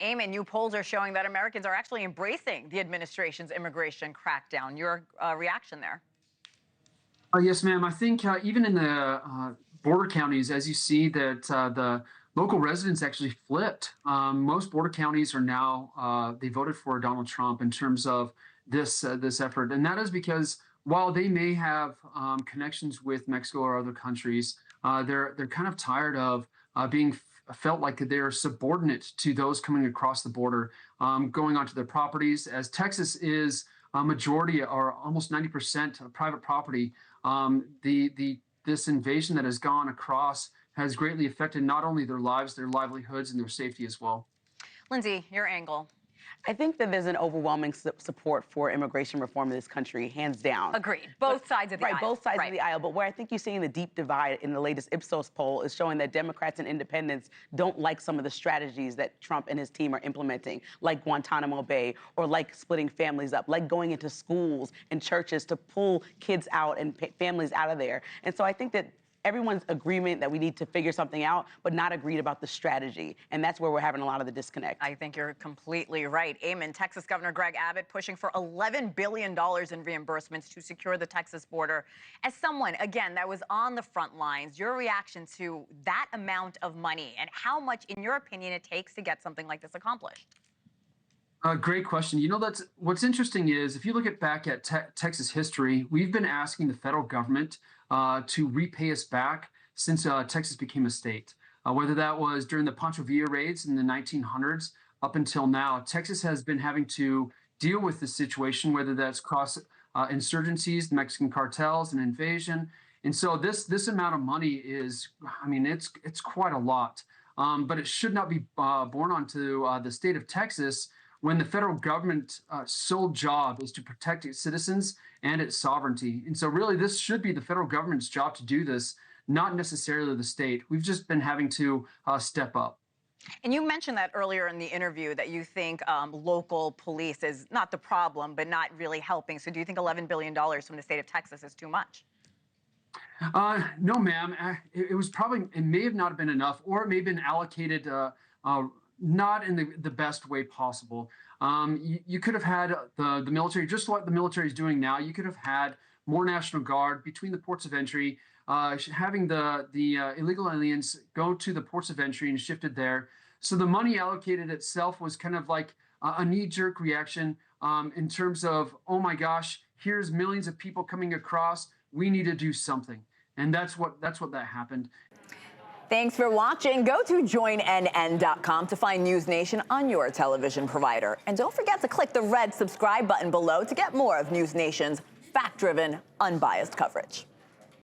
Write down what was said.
Eamon, new polls are showing that Americans are actually embracing the administration's immigration crackdown. Your reaction there? Yes, ma'am. I think even in the border counties, as you see that the local residents actually flipped. Most border counties are now they voted for Donald Trump in terms of this effort, and that is because while they may have connections with Mexico or other countries, they're kind of tired of being felt like they're subordinate to those coming across the border, going onto their properties. As Texas is a majority or almost 90% of private property, this invasion that has gone across has greatly affected not only their lives, their livelihoods, and their safety as well. Lindsay, your angle. I think that there's an overwhelming support for immigration reform in this country, hands down. Agreed. Both sides of the aisle. Right, both sides of the aisle. But where I think you're seeing the deep divide in the latest Ipsos poll is showing that Democrats and independents don't like some of the strategies that Trump and his team are implementing, like Guantanamo Bay, or like splitting families up, like going into schools and churches to pull kids out and families out of there. And so I think that everyone's agreement that we need to figure something out, but not agreed about the strategy. And that's where we're having a lot of the disconnect. I think you're completely right. Eamon, Texas Governor Greg Abbott pushing for $11 billion in reimbursements to secure the Texas border. As someone, again, that was on the front lines, your reaction to that amount of money and how much, in your opinion, it takes to get something like this accomplished? Great question. You know, that's what's interesting is if you look back at Texas history, we've been asking the federal government to repay us back since Texas became a state. Whether that was during the Pancho Villa raids in the 1900s up until now, Texas has been having to deal with this situation, whether that's cross insurgencies, the Mexican cartels, and invasion. And so this amount of money is, I mean, it's quite a lot, but it should not be borne onto the state of Texas when the federal government's sole job is to protect its citizens and its sovereignty. And so really this should be the federal government's job to do this, not necessarily the state. We've just been having to step up. And you mentioned that earlier in the interview that you think local police is not the problem, but not really helping. So do you think $11 billion from the state of Texas is too much? No, ma'am. It may have not been enough, or it may have been allocated not in the best way possible. You could have had the military, just what the military is doing now. You could have had more National Guard between the ports of entry, having the illegal aliens go to the ports of entry and shifted there. So the money allocated itself was kind of like a knee-jerk reaction in terms of, oh my gosh, here's millions of people coming across. We need to do something, and that's what that happened. Thanks for watching. Go to joinnn.com to find NewsNation on your television provider. And don't forget to click the red subscribe button below to get more of NewsNation's fact-driven, unbiased coverage.